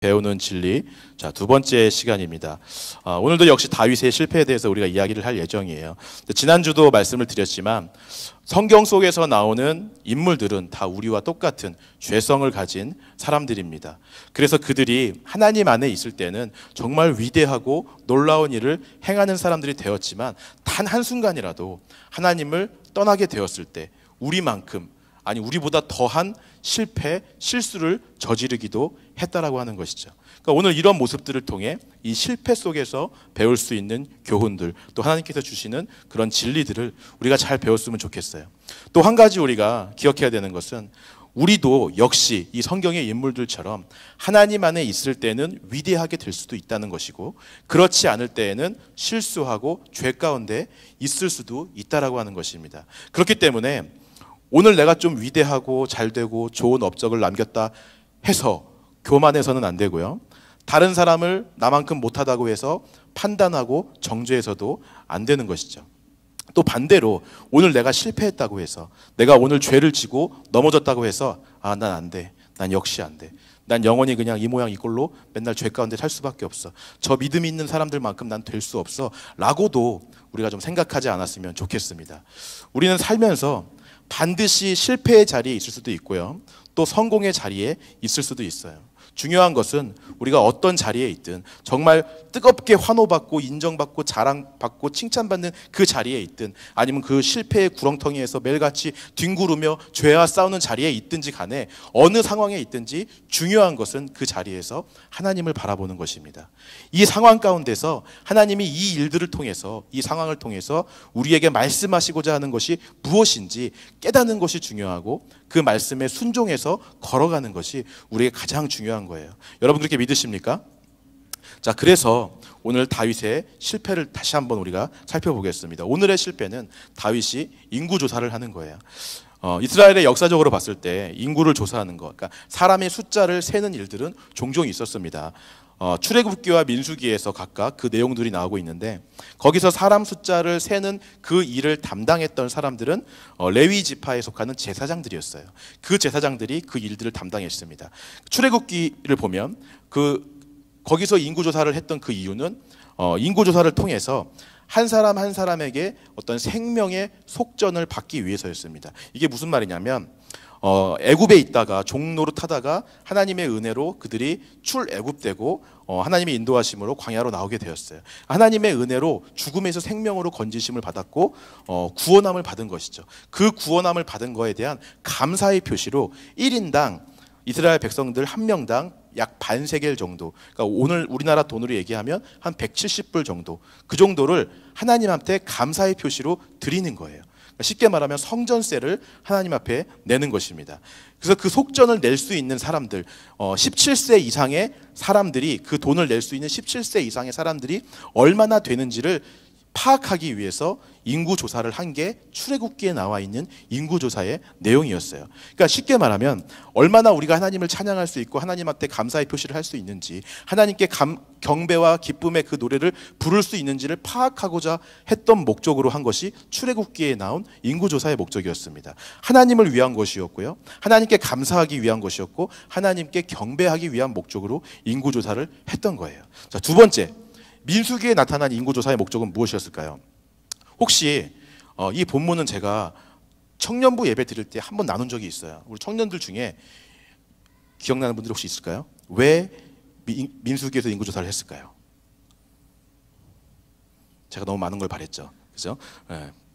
배우는 진리. 자, 두 번째 시간입니다. 오늘도 역시 다윗의 실패에 대해서 우리가 이야기를 할 예정이에요. 지난주도 말씀을 드렸지만 성경 속에서 나오는 인물들은 다 우리와 똑같은 죄성을 가진 사람들입니다. 그래서 그들이 하나님 안에 있을 때는 정말 위대하고 놀라운 일을 행하는 사람들이 되었지만 단 한순간이라도 하나님을 떠나게 되었을 때 우리만큼, 아니 우리보다 더한 실패, 실수를 저지르기도 했다라고 하는 것이죠. 그러니까 오늘 이런 모습들을 통해 이 실패 속에서 배울 수 있는 교훈들, 또 하나님께서 주시는 그런 진리들을 우리가 잘 배웠으면 좋겠어요. 또 한 가지 우리가 기억해야 되는 것은 우리도 역시 이 성경의 인물들처럼 하나님 안에 있을 때는 위대하게 될 수도 있다는 것이고, 그렇지 않을 때에는 실수하고 죄 가운데 있을 수도 있다라고 하는 것입니다. 그렇기 때문에 오늘 내가 좀 위대하고 잘되고 좋은 업적을 남겼다 해서 교만해서는 안 되고요. 다른 사람을 나만큼 못하다고 해서 판단하고 정죄해서도 안 되는 것이죠. 또 반대로 오늘 내가 실패했다고 해서, 내가 오늘 죄를 지고 넘어졌다고 해서 난 안 돼, 난 역시 안 돼, 난 영원히 그냥 이 모양 이 꼴로 맨날 죄 가운데 살 수밖에 없어, 저 믿음이 있는 사람들만큼 난 될 수 없어 라고도 우리가 좀 생각하지 않았으면 좋겠습니다. 우리는 살면서 반드시 실패의 자리에 있을 수도 있고요, 또 성공의 자리에 있을 수도 있어요. 중요한 것은 우리가 어떤 자리에 있든 정말 뜨겁게 환호받고 인정받고 자랑받고 칭찬받는 그 자리에 있든, 아니면 그 실패의 구렁텅이에서 매일같이 뒹구르며 죄와 싸우는 자리에 있든지 간에 어느 상황에 있든지 중요한 것은 그 자리에서 하나님을 바라보는 것입니다. 이 상황 가운데서 하나님이 이 일들을 통해서, 이 상황을 통해서 우리에게 말씀하시고자 하는 것이 무엇인지 깨닫는 것이 중요하고, 그 말씀에 순종해서 걸어가는 것이 우리에게 가장 중요한 거예요. 여러분 그렇게 믿으십니까? 자, 그래서 오늘 다윗의 실패를 다시 한번 우리가 살펴보겠습니다. 오늘의 실패는 다윗이 인구 조사를 하는 거예요. 이스라엘의 역사적으로 봤을 때 인구를 조사하는 것, 그러니까 사람의 숫자를 세는 일들은 종종 있었습니다. 출애굽기와 민수기에서 각각 그 내용들이 나오고 있는데, 거기서 사람 숫자를 세는 그 일을 담당했던 사람들은 레위 지파에 속하는 제사장들이었어요. 그 제사장들이 그 일들을 담당했습니다. 출애굽기를 보면 거기서 인구조사를 했던 그 이유는 인구조사를 통해서 한 사람 한 사람에게 어떤 생명의 속전을 받기 위해서였습니다. 이게 무슨 말이냐면 애굽에 있다가 종노릇 하다가 하나님의 은혜로 그들이 출애굽되고 하나님의 인도하심으로 광야로 나오게 되었어요. 하나님의 은혜로 죽음에서 생명으로 건지심을 받았고 구원함을 받은 것이죠. 그 구원함을 받은 거에 대한 감사의 표시로 1인당 이스라엘 백성들 한 명당 약 반세겔 정도, 그러니까 오늘 우리나라 돈으로 얘기하면 한 170불 정도, 그 정도를 하나님한테 감사의 표시로 드리는 거예요. 쉽게 말하면 성전세를 하나님 앞에 내는 것입니다. 그래서 그 속전을 낼 수 있는 사람들, 17세 이상의 사람들이, 그 돈을 낼 수 있는 17세 이상의 사람들이 얼마나 되는지를 파악하기 위해서 인구조사를 한 게 출애굽기에 나와 있는 인구조사의 내용이었어요. 그러니까 쉽게 말하면 얼마나 우리가 하나님을 찬양할 수 있고 하나님한테 감사의 표시를 할 수 있는지, 하나님께 경배와 기쁨의 그 노래를 부를 수 있는지를 파악하고자 했던 목적으로 한 것이 출애굽기에 나온 인구조사의 목적이었습니다. 하나님을 위한 것이었고요, 하나님께 감사하기 위한 것이었고, 하나님께 경배하기 위한 목적으로 인구조사를 했던 거예요. 자, 두 번째, 민수기에 나타난 인구조사의 목적은 무엇이었을까요? 혹시 이 본문은 제가 청년부 예배 드릴 때 한번 나눈 적이 있어요. 우리 청년들 중에 기억나는 분들 혹시 있을까요? 왜 민수기에서 인구조사를 했을까요? 제가 너무 많은 걸 바랬죠. 그죠?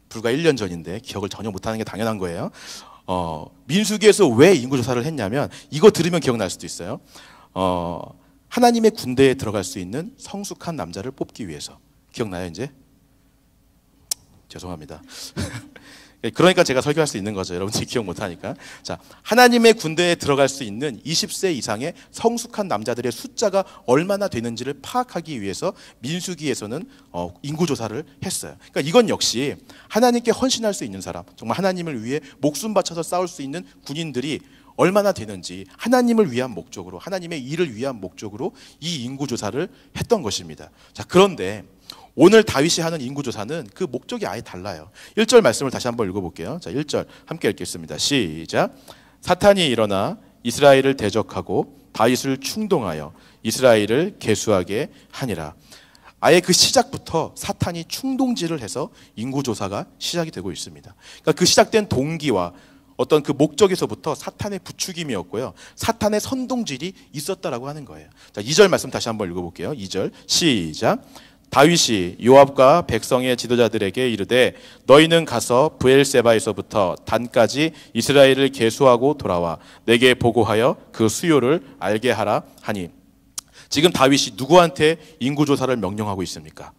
불과 1년 전인데 기억을 전혀 못하는 게 당연한 거예요. 민수기에서 왜 인구조사를 했냐면, 이거 들으면 기억날 수도 있어요. 하나님의 군대에 들어갈 수 있는 성숙한 남자를 뽑기 위해서. 기억나요 이제? 죄송합니다. 그러니까 제가 설교할 수 있는 거죠. 여러분들이 기억 못하니까. 자, 하나님의 군대에 들어갈 수 있는 20세 이상의 성숙한 남자들의 숫자가 얼마나 되는지를 파악하기 위해서 민수기에서는 인구조사를 했어요. 그러니까 이건 역시 하나님께 헌신할 수 있는 사람, 정말 하나님을 위해 목숨 바쳐서 싸울 수 있는 군인들이 얼마나 되는지 하나님을 위한 목적으로, 하나님의 일을 위한 목적으로 이 인구조사를 했던 것입니다. 자, 그런데 오늘 다윗이 하는 인구조사는 그 목적이 아예 달라요. 1절 말씀을 다시 한번 읽어볼게요. 자, 1절 함께 읽겠습니다. 시작. 사탄이 일어나 이스라엘을 대적하고 다윗을 충동하여 이스라엘을 계수하게 하니라. 아예 그 시작부터 사탄이 충동질을 해서 인구조사가 시작이 되고 있습니다. 그러니까 그 시작된 동기와 어떤 그 목적에서부터 사탄의 부추김이었고요, 사탄의 선동질이 있었다라고 하는 거예요. 자, 2절 말씀 다시 한번 읽어볼게요. 2절 시작. 다윗이 요압과 백성의 지도자들에게 이르되 너희는 가서 브엘세바에서부터 단까지 이스라엘을 계수하고 돌아와 내게 보고하여 그 수요를 알게 하라 하니. 지금 다윗이 누구한테 인구조사를 명령하고 있습니까?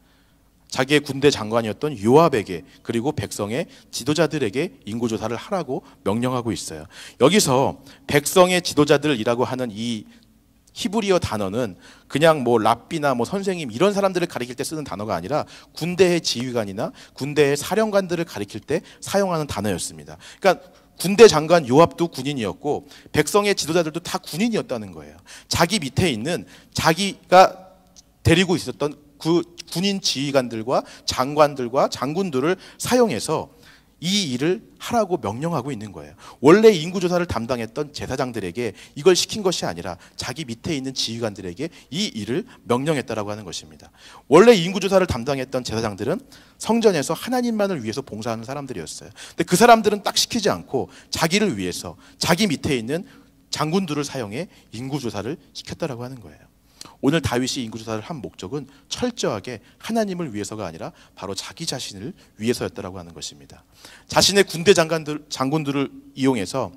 자기의 군대 장관이었던 요압에게, 그리고 백성의 지도자들에게 인구조사를 하라고 명령하고 있어요. 여기서 백성의 지도자들이라고 하는 이 히브리어 단어는 그냥 뭐 랍비나 뭐 선생님 이런 사람들을 가리킬 때 쓰는 단어가 아니라 군대의 지휘관이나 군대의 사령관들을 가리킬 때 사용하는 단어였습니다. 그러니까 군대 장관 요압도 군인이었고 백성의 지도자들도 다 군인이었다는 거예요. 자기 밑에 있는 자기가 데리고 있었던 그 군인 지휘관들과 장관들과 장군들을 사용해서 이 일을 하라고 명령하고 있는 거예요. 원래 인구조사를 담당했던 제사장들에게 이걸 시킨 것이 아니라 자기 밑에 있는 지휘관들에게 이 일을 명령했다라고 하는 것입니다. 원래 인구조사를 담당했던 제사장들은 성전에서 하나님만을 위해서 봉사하는 사람들이었어요. 근데 그 사람들은 딱 시키지 않고 자기를 위해서 자기 밑에 있는 장군들을 사용해 인구조사를 시켰다라고 하는 거예요. 오늘 다윗이 인구조사를 한 목적은 철저하게 하나님을 위해서가 아니라 바로 자기 자신을 위해서였다라고 하는 것입니다. 자신의 군대 장군들을 이용해서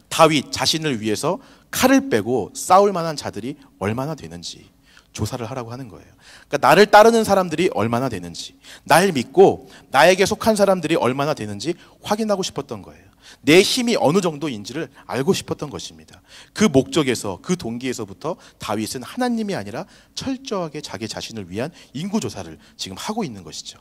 다윗 자신을 위해서 칼을 빼고 싸울 만한 자들이 얼마나 되는지 조사를 하라고 하는 거예요. 그러니까 나를 따르는 사람들이 얼마나 되는지, 날 믿고 나에게 속한 사람들이 얼마나 되는지 확인하고 싶었던 거예요. 내 힘이 어느 정도인지를 알고 싶었던 것입니다. 그 목적에서, 그 동기에서부터 다윗은 하나님이 아니라 철저하게 자기 자신을 위한 인구조사를 지금 하고 있는 것이죠.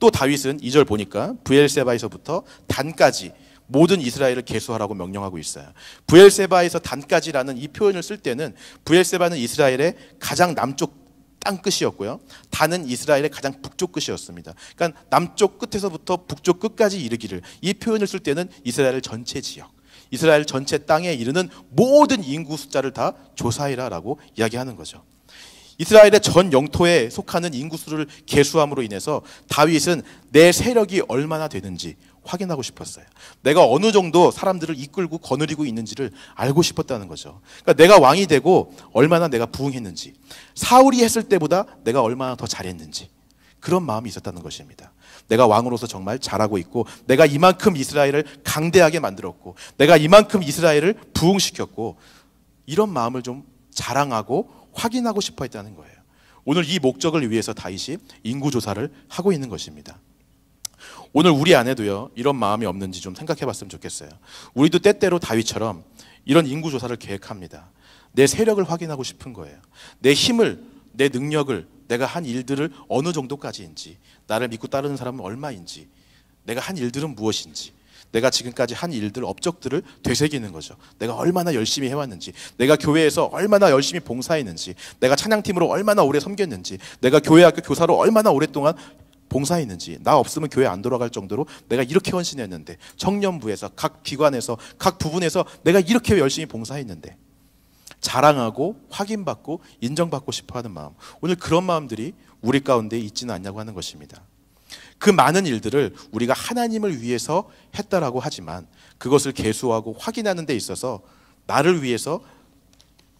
또 다윗은 2절 보니까 브엘세바에서부터 단까지 모든 이스라엘을 계수하라고 명령하고 있어요. 브엘세바에서 단까지라는 이 표현을 쓸 때는 브엘세바는 이스라엘의 가장 남쪽 땅 끝이었고요, 단은 이스라엘의 가장 북쪽 끝이었습니다. 그러니까 남쪽 끝에서부터 북쪽 끝까지 이르기를, 이 표현을 쓸 때는 이스라엘 전체 지역, 이스라엘 전체 땅에 이르는 모든 인구 숫자를 다 조사해라라고 이야기하는 거죠. 이스라엘의 전 영토에 속하는 인구수를 계수함으로 인해서 다윗은 내 세력이 얼마나 되는지 확인하고 싶었어요. 내가 어느 정도 사람들을 이끌고 거느리고 있는지를 알고 싶었다는 거죠. 그러니까 내가 왕이 되고 얼마나 내가 부응했는지, 사울이 했을 때보다 내가 얼마나 더 잘했는지, 그런 마음이 있었다는 것입니다. 내가 왕으로서 정말 잘하고 있고, 내가 이만큼 이스라엘을 강대하게 만들었고, 내가 이만큼 이스라엘을 부응시켰고, 이런 마음을 좀 자랑하고 확인하고 싶어 했다는 거예요. 오늘 이 목적을 위해서 다윗이 인구조사를 하고 있는 것입니다. 오늘 우리 안에도요, 이런 마음이 없는지 좀 생각해 봤으면 좋겠어요. 우리도 때때로 다윗처럼 이런 인구조사를 계획합니다. 내 세력을 확인하고 싶은 거예요. 내 힘을, 내 능력을, 내가 한 일들을 어느 정도까지인지, 나를 믿고 따르는 사람은 얼마인지, 내가 한 일들은 무엇인지, 내가 지금까지 한 일들, 업적들을 되새기는 거죠. 내가 얼마나 열심히 해왔는지, 내가 교회에서 얼마나 열심히 봉사했는지, 내가 찬양팀으로 얼마나 오래 섬겼는지, 내가 교회 학교 교사로 얼마나 오랫동안 봉사했는지, 나 없으면 교회 안 돌아갈 정도로 내가 이렇게 헌신했는데, 청년부에서 각 기관에서 각 부분에서 내가 이렇게 열심히 봉사했는데, 자랑하고 확인받고 인정받고 싶어하는 마음, 오늘 그런 마음들이 우리 가운데 있지는 않냐고 하는 것입니다. 그 많은 일들을 우리가 하나님을 위해서 했다라고 하지만 그것을 계수하고 확인하는 데 있어서 나를 위해서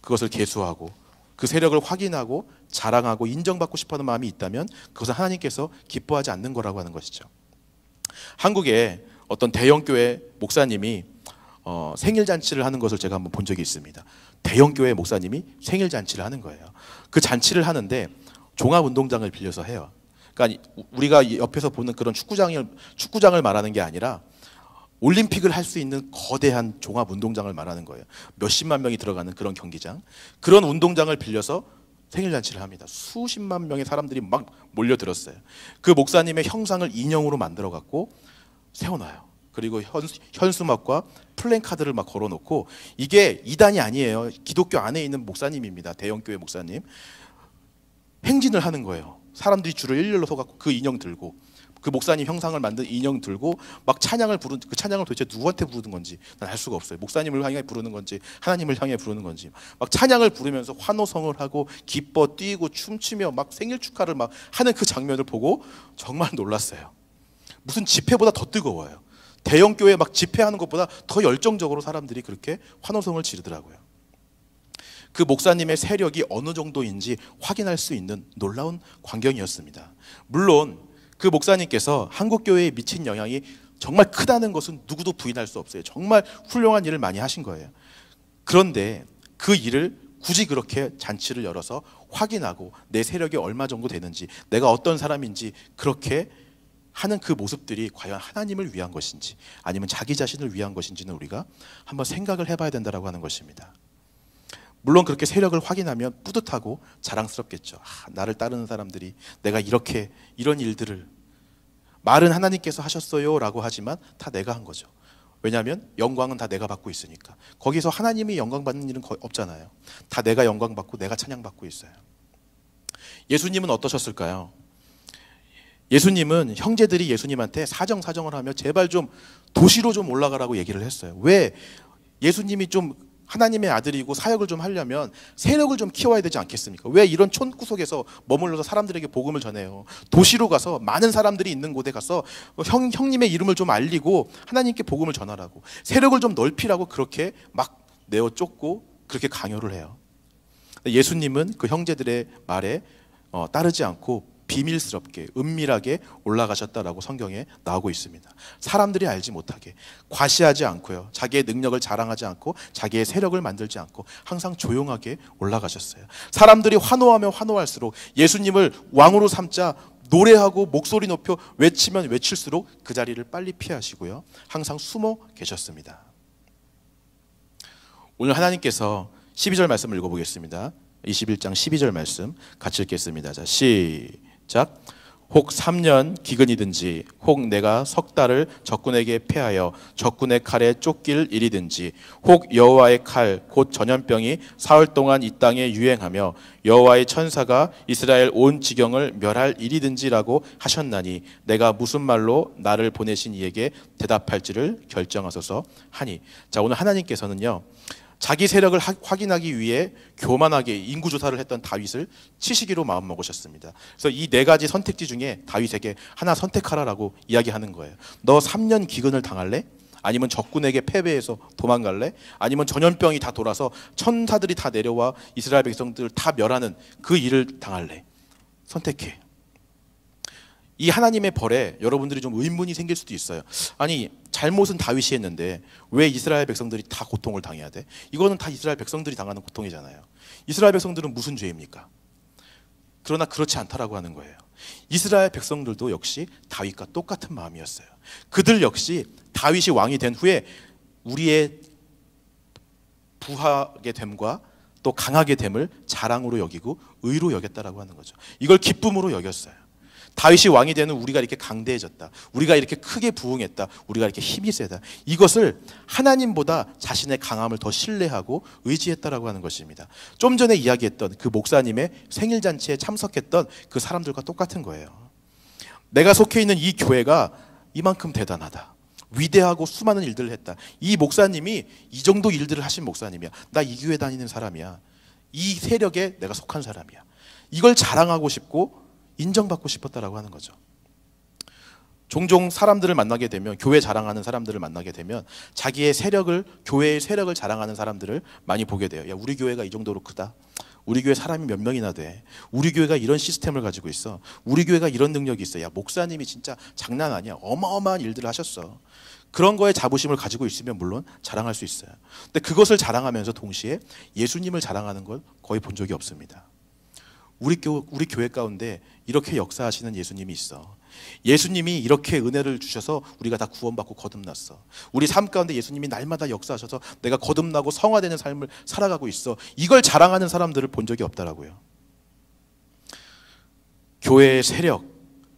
그것을 계수하고 그 세력을 확인하고 자랑하고 인정받고 싶어하는 마음이 있다면 그것은 하나님께서 기뻐하지 않는 거라고 하는 것이죠. 한국에 어떤 대형교회 목사님이 생일잔치를 하는 것을 제가 한번 본 적이 있습니다. 대형교회 목사님이 생일잔치를 하는 거예요. 그 잔치를 하는데 종합운동장을 빌려서 해요. 그러니까 우리가 옆에서 보는 그런 축구장을 말하는 게 아니라 올림픽을 할 수 있는 거대한 종합운동장을 말하는 거예요. 몇십만 명이 들어가는 그런 경기장, 그런 운동장을 빌려서 생일잔치를 합니다. 수십만 명의 사람들이 막 몰려들었어요. 그 목사님의 형상을 인형으로 만들어갖고 세워놔요. 그리고 현수막과 플랜카드를 막 걸어놓고, 이게 이단이 아니에요. 기독교 안에 있는 목사님입니다. 대형교회 목사님. 행진을 하는 거예요. 사람들이 줄을 일렬로 서갖고 그 인형 들고 그 목사님 형상을 만든 인형 들고 막 찬양을 부르는, 그 찬양을 도대체 누구한테 부르는 건지 난 알 수가 없어요. 목사님을 향해 부르는 건지 하나님을 향해 부르는 건지. 막 찬양을 부르면서 환호성을 하고 기뻐 뛰고 춤추며 막 생일 축하를 막 하는 그 장면을 보고 정말 놀랐어요. 무슨 집회보다 더 뜨거워요. 대형 교회 막 집회하는 것보다 더 열정적으로 사람들이 그렇게 환호성을 지르더라고요. 그 목사님의 세력이 어느 정도인지 확인할 수 있는 놀라운 광경이었습니다. 물론 그 목사님께서 한국교회에 미친 영향이 정말 크다는 것은 누구도 부인할 수 없어요. 정말 훌륭한 일을 많이 하신 거예요. 그런데 그 일을 굳이 그렇게 잔치를 열어서 확인하고 내 세력이 얼마 정도 되는지, 내가 어떤 사람인지 그렇게 하는 그 모습들이 과연 하나님을 위한 것인지 아니면 자기 자신을 위한 것인지는 우리가 한번 생각을 해봐야 된다고 하는 것입니다. 물론 그렇게 세력을 확인하면 뿌듯하고 자랑스럽겠죠. 나를 따르는 사람들이 내가 이렇게 이런 일들을, 말은 하나님께서 하셨어요 라고 하지만 다 내가 한 거죠. 왜냐하면 영광은 다 내가 받고 있으니까. 거기서 하나님이 영광 받는 일은 거의 없잖아요. 다 내가 영광 받고 내가 찬양 받고 있어요. 예수님은 어떠셨을까요? 예수님은 형제들이 예수님한테 사정을 하며 제발 좀 도시로 좀 올라가라고 얘기를 했어요. 왜? 예수님이 좀 하나님의 아들이고 사역을 좀 하려면 세력을 좀 키워야 되지 않겠습니까? 왜 이런 촌구석에서 머물러서 사람들에게 복음을 전해요? 도시로 가서 많은 사람들이 있는 곳에 가서 형님의 이름을 좀 알리고 하나님께 복음을 전하라고, 세력을 좀 넓히라고 그렇게 막 내어 쫓고 그렇게 강요를 해요. 예수님은 그 형제들의 말에 따르지 않고 비밀스럽게 은밀하게 올라가셨다라고 성경에 나오고 있습니다. 사람들이 알지 못하게, 과시하지 않고요, 자기의 능력을 자랑하지 않고 자기의 세력을 만들지 않고 항상 조용하게 올라가셨어요. 사람들이 환호하며 환호할수록, 예수님을 왕으로 삼자 노래하고 목소리 높여 외치면 외칠수록 그 자리를 빨리 피하시고요, 항상 숨어 계셨습니다. 오늘 하나님께서 12절 말씀을 읽어보겠습니다. 21장 12절 말씀 같이 읽겠습니다. 자, 시작. 혹 3년 기근이든지 혹 내가 석 달을 적군에게 패하여 적군의 칼에 쫓길 일이든지 혹 여호와의 칼 곧 전염병이 사흘 동안 이 땅에 유행하며 여호와의 천사가 이스라엘 온 지경을 멸할 일이든지라고 하셨나니 내가 무슨 말로 나를 보내신 이에게 대답할지를 결정하소서 하니. 자, 오늘 하나님께서는요, 자기 세력을 확인하기 위해 교만하게 인구조사를 했던 다윗을 치시기로 마음먹으셨습니다. 그래서 이 네 가지 선택지 중에 다윗에게 하나 선택하라라고 이야기하는 거예요. 너 3년 기근을 당할래? 아니면 적군에게 패배해서 도망갈래? 아니면 전염병이 다 돌아서 천사들이 다 내려와 이스라엘 백성들을 다 멸하는 그 일을 당할래? 선택해. 이 하나님의 벌에 여러분들이 좀 의문이 생길 수도 있어요. 아니, 잘못은 다윗이 했는데 왜 이스라엘 백성들이 다 고통을 당해야 돼? 이거는 다 이스라엘 백성들이 당하는 고통이잖아요. 이스라엘 백성들은 무슨 죄입니까? 그러나 그렇지 않다라고 하는 거예요. 이스라엘 백성들도 역시 다윗과 똑같은 마음이었어요. 그들 역시 다윗이 왕이 된 후에 우리의 부하게 됨과 또 강하게 됨을 자랑으로 여기고 의로 여겼다라고 하는 거죠. 이걸 기쁨으로 여겼어요. 다윗이 왕이 되는 우리가 이렇게 강대해졌다, 우리가 이렇게 크게 부흥했다, 우리가 이렇게 힘이 세다, 이것을 하나님보다 자신의 강함을 더 신뢰하고 의지했다라고 하는 것입니다. 좀 전에 이야기했던 그 목사님의 생일잔치에 참석했던 그 사람들과 똑같은 거예요. 내가 속해 있는 이 교회가 이만큼 대단하다, 위대하고 수많은 일들을 했다, 이 목사님이 이 정도 일들을 하신 목사님이야, 나 이 교회 다니는 사람이야, 이 세력에 내가 속한 사람이야, 이걸 자랑하고 싶고 인정받고 싶었다라고 하는 거죠. 종종 사람들을 만나게 되면, 교회 자랑하는 사람들을 만나게 되면 자기의 세력을, 교회의 세력을 자랑하는 사람들을 많이 보게 돼요. 야, 우리 교회가 이 정도로 크다, 우리 교회 사람이 몇 명이나 돼, 우리 교회가 이런 시스템을 가지고 있어, 우리 교회가 이런 능력이 있어, 야, 목사님이 진짜 장난 아니야, 어마어마한 일들을 하셨어. 그런 거에 자부심을 가지고 있으면 물론 자랑할 수 있어요. 근데 그것을 자랑하면서 동시에 예수님을 자랑하는 걸 거의 본 적이 없습니다. 우리 교회 가운데 이렇게 역사하시는 예수님이 있어. 예수님이 이렇게 은혜를 주셔서 우리가 다 구원받고 거듭났어. 우리 삶 가운데 예수님이 날마다 역사하셔서 내가 거듭나고 성화되는 삶을 살아가고 있어. 이걸 자랑하는 사람들을 본 적이 없다라고요. 교회의 세력,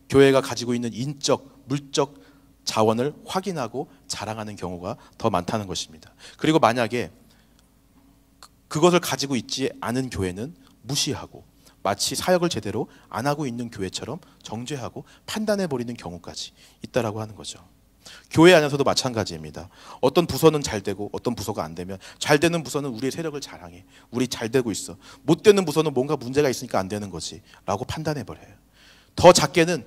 교회가 가지고 있는 인적, 물적 자원을 확인하고 자랑하는 경우가 더 많다는 것입니다. 그리고 만약에 그것을 가지고 있지 않은 교회는 무시하고 마치 사역을 제대로 안 하고 있는 교회처럼 정죄하고 판단해버리는 경우까지 있다라고 하는 거죠. 교회 안에서도 마찬가지입니다. 어떤 부서는 잘 되고 어떤 부서가 안 되면, 잘 되는 부서는 우리의 세력을 자랑해. 우리 잘 되고 있어. 못 되는 부서는 뭔가 문제가 있으니까 안 되는 거지 라고 판단해버려요. 더 작게는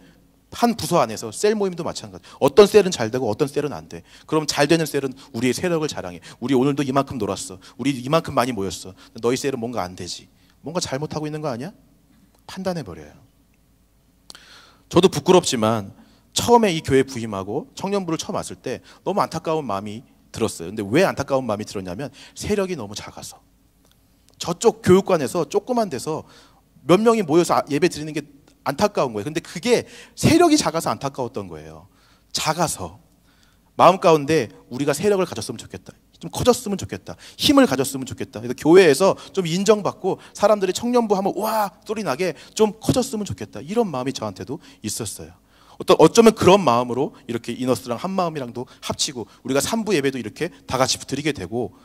한 부서 안에서 셀 모임도 마찬가지. 어떤 셀은 잘 되고 어떤 셀은 안 돼. 그럼 잘 되는 셀은 우리의 세력을 자랑해. 우리 오늘도 이만큼 놀았어. 우리 이만큼 많이 모였어. 너희 셀은 뭔가 안 되지. 뭔가 잘못하고 있는 거 아니야? 판단해버려요. 저도 부끄럽지만 처음에 이 교회 부임하고 청년부를 처음 왔을 때 너무 안타까운 마음이 들었어요. 근데 왜 안타까운 마음이 들었냐면 세력이 너무 작아서. 저쪽 교육관에서 조그만 데서 몇 명이 모여서 예배 드리는 게 안타까운 거예요. 근데 그게 세력이 작아서 안타까웠던 거예요. 작아서. 마음 가운데 우리가 세력을 가졌으면 좋겠다. 좀 커졌으면 좋겠다. 힘을 가졌으면 좋겠다. 그래서 교회에서 좀 인정받고 사람들이 청년부 하면 와 소리 나게 좀 커졌으면 좋겠다. 이런 마음이 저한테도 있었어요. 어쩌면 그런 마음으로 이렇게 이너스랑 한 마음이랑도 합치고 우리가 3부 예배도 이렇게 다 같이 드리게 되고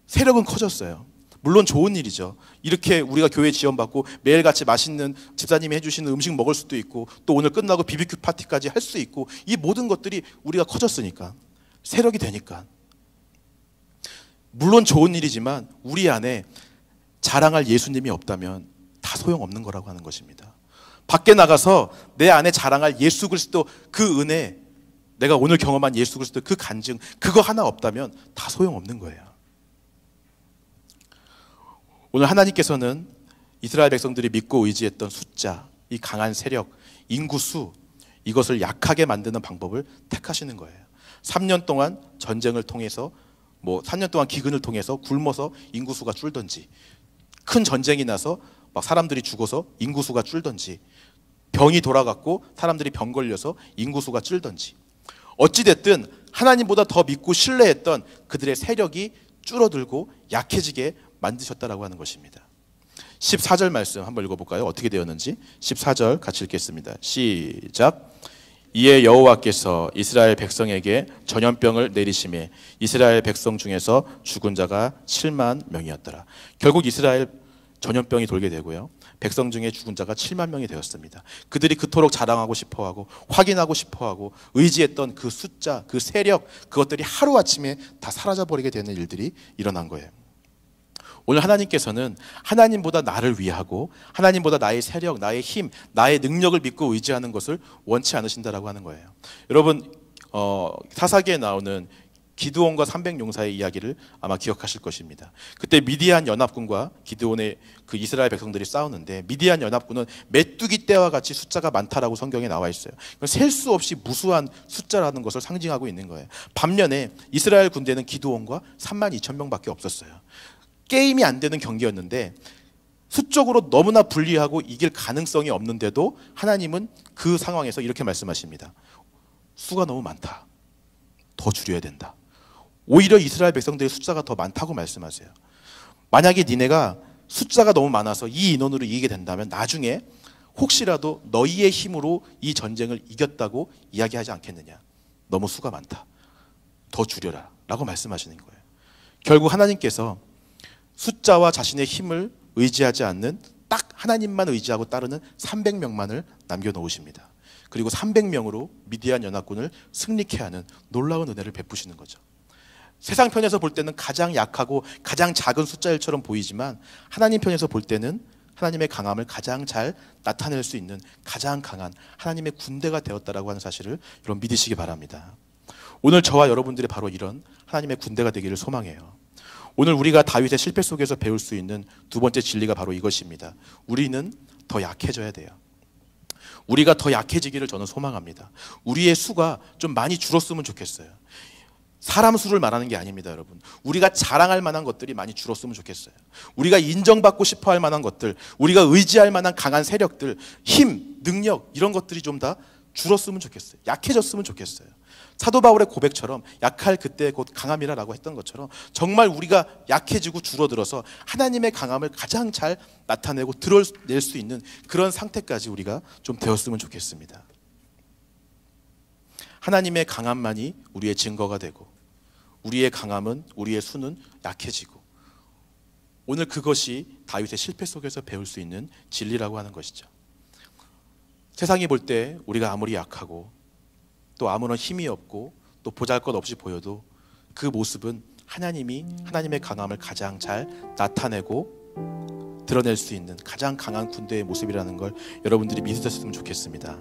세력은 커졌어요. 물론 좋은 일이죠. 이렇게 우리가 교회 지원받고 매일같이 맛있는 집사님이 해주시는 음식 먹을 수도 있고 또 오늘 끝나고 BBQ 파티까지 할 수 있고 이 모든 것들이 우리가 커졌으니까 세력이 되니까 물론 좋은 일이지만 우리 안에 자랑할 예수님이 없다면 다 소용없는 거라고 하는 것입니다. 밖에 나가서 내 안에 자랑할 예수 그리스도 그 은혜, 내가 오늘 경험한 예수 그리스도 그 간증 그거 하나 없다면 다 소용없는 거예요. 오늘 하나님께서는 이스라엘 백성들이 믿고 의지했던 숫자, 이 강한 세력, 인구수 이것을 약하게 만드는 방법을 택하시는 거예요. 3년 동안 전쟁을 통해서 3년 동안 기근을 통해서 굶어서 인구수가 줄든지 큰 전쟁이 나서 막 사람들이 죽어서 인구수가 줄든지 병이 돌아갔고 사람들이 병 걸려서 인구수가 줄든지 어찌됐든 하나님보다 더 믿고 신뢰했던 그들의 세력이 줄어들고 약해지게 만드셨다라고 하는 것입니다. 14절 말씀 한번 읽어볼까요? 어떻게 되었는지 14절 같이 읽겠습니다. 시작. 이에 여호와께서 이스라엘 백성에게 전염병을 내리심에 이스라엘 백성 중에서 죽은 자가 7만 명이었더라. 결국 이스라엘 전염병이 돌게 되고요. 백성 중에 죽은 자가 7만 명이 되었습니다. 그들이 그토록 자랑하고 싶어하고 확인하고 싶어하고 의지했던 그 숫자, 그 세력 그것들이 하루아침에 다 사라져버리게 되는 일들이 일어난 거예요. 오늘 하나님께서는 하나님보다 나를 위하고 하나님보다 나의 세력, 나의 힘, 나의 능력을 믿고 의지하는 것을 원치 않으신다라고 하는 거예요. 여러분 사사기에 나오는 기드온과 300용사의 이야기를 아마 기억하실 것입니다. 그때 미디안 연합군과 기드온의 그 이스라엘 백성들이 싸우는데 미디안 연합군은 메뚜기 떼와 같이 숫자가 많다라고 성경에 나와 있어요. 셀 수 없이 무수한 숫자라는 것을 상징하고 있는 거예요. 반면에 이스라엘 군대는 기드온과 32,000명밖에 없었어요. 게임이 안 되는 경기였는데 수적으로 너무나 불리하고 이길 가능성이 없는데도 하나님은 그 상황에서 이렇게 말씀하십니다. 수가 너무 많다. 더 줄여야 된다. 오히려 이스라엘 백성들의 숫자가 더 많다고 말씀하세요. 만약에 니네가 숫자가 너무 많아서 이 인원으로 이기게 된다면 나중에 혹시라도 너희의 힘으로 이 전쟁을 이겼다고 이야기하지 않겠느냐. 너무 수가 많다. 더 줄여라 라고 말씀하시는 거예요. 결국 하나님께서 숫자와 자신의 힘을 의지하지 않는 딱 하나님만 의지하고 따르는 300명만을 남겨놓으십니다. 그리고 300명으로 미디안 연합군을 승리케 하는 놀라운 은혜를 베푸시는 거죠. 세상 편에서 볼 때는 가장 약하고 가장 작은 숫자일처럼 보이지만 하나님 편에서 볼 때는 하나님의 강함을 가장 잘 나타낼 수 있는 가장 강한 하나님의 군대가 되었다라고 하는 사실을 여러분 믿으시기 바랍니다. 오늘 저와 여러분들이 바로 이런 하나님의 군대가 되기를 소망해요. 오늘 우리가 다윗의 실패 속에서 배울 수 있는 두 번째 진리가 바로 이것입니다. 우리는 더 약해져야 돼요. 우리가 더 약해지기를 저는 소망합니다. 우리의 수가 좀 많이 줄었으면 좋겠어요. 사람 수를 말하는 게 아닙니다, 여러분. 우리가 자랑할 만한 것들이 많이 줄었으면 좋겠어요. 우리가 인정받고 싶어 할 만한 것들, 우리가 의지할 만한 강한 세력들, 힘, 능력 이런 것들이 좀 다 줄었으면 좋겠어요. 약해졌으면 좋겠어요. 사도 바울의 고백처럼 약할 그때 곧 강함이라고 했던 것처럼 정말 우리가 약해지고 줄어들어서 하나님의 강함을 가장 잘 나타내고 드러낼 수 있는 그런 상태까지 우리가 좀 되었으면 좋겠습니다. 하나님의 강함만이 우리의 증거가 되고 우리의 강함은 우리의 수는 약해지고 오늘 그것이 다윗의 실패 속에서 배울 수 있는 진리라고 하는 것이죠. 세상이 볼 때 우리가 아무리 약하고 또 아무런 힘이 없고 또 보잘것없이 보여도 그 모습은 하나님의 강함을 가장 잘 나타내고 드러낼 수 있는 가장 강한 군대의 모습이라는 걸 여러분들이 믿으셨으면 좋겠습니다.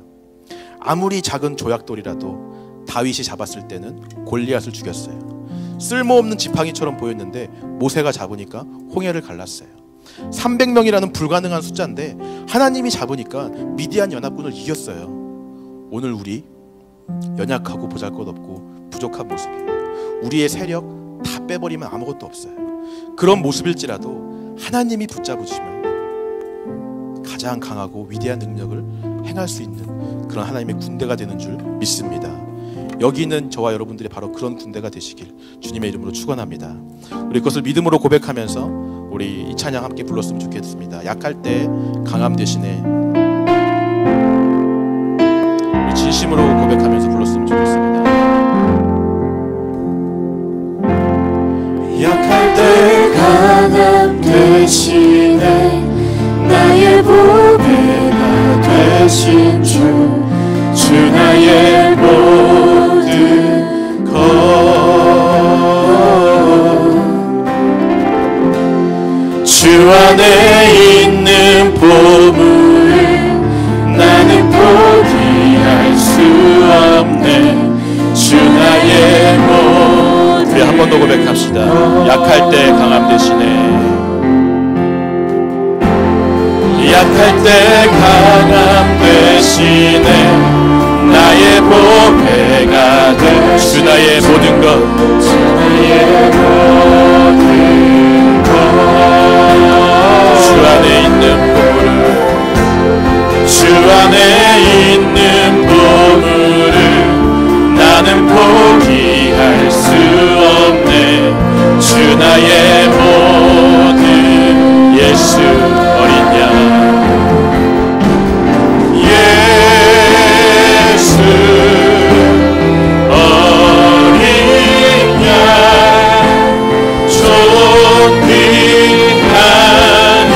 아무리 작은 조약돌이라도 다윗이 잡았을 때는 골리앗을 죽였어요. 쓸모없는 지팡이처럼 보였는데 모세가 잡으니까 홍해를 갈랐어요. 300명이라는 불가능한 숫자인데 하나님이 잡으니까 미디안 연합군을 이겼어요. 오늘 우리 연약하고 보잘것없고 부족한 모습이에요. 우리의 세력 다 빼버리면 아무것도 없어요. 그런 모습일지라도 하나님이 붙잡으시면 가장 강하고 위대한 능력을 행할 수 있는 그런 하나님의 군대가 되는 줄 믿습니다. 여기 있는 저와 여러분들이 바로 그런 군대가 되시길 주님의 이름으로 축원합니다. 우리 그것을 믿음으로 고백하면서 우리 이 찬양 함께 불렀으면 좋겠습니다. 약할 때 강함 대신에 우리 진심으로 고백하면서 불렀으면 좋겠습니다. 약할 때 강함 대신에 나의 보배가 되신 주 나의 모든 것 주 안에 있는 보물을 나는 포기할 수 없네. 주 나의 모든 우리 한 번 더 고백합시다. 약할 때 강함 대신에 약할 때 강함 대신에 나의 보배가 되신 주 나의 모든 것 주 나의 모든 것 주 안에 있는 보물을 주 안에 있는 보물을 나는 포기할 수 없네. 주 나의 모든 예수 어린 양 예수 어린 양 존귀한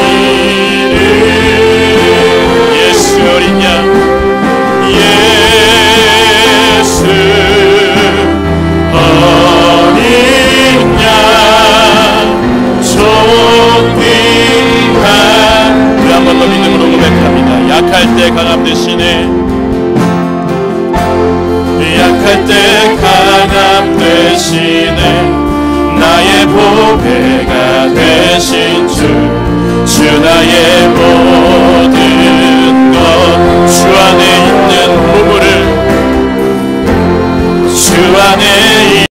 이름 예수 어린 양 예수 어린 양 존귀한 우리 한 번 더 믿음으로 고백합니다. 약할 때 강함 대신에 약할 때 강함 대신에 나의 보배가 되신 주 나의 모든 것 주 안에 있는 보물을 주 안에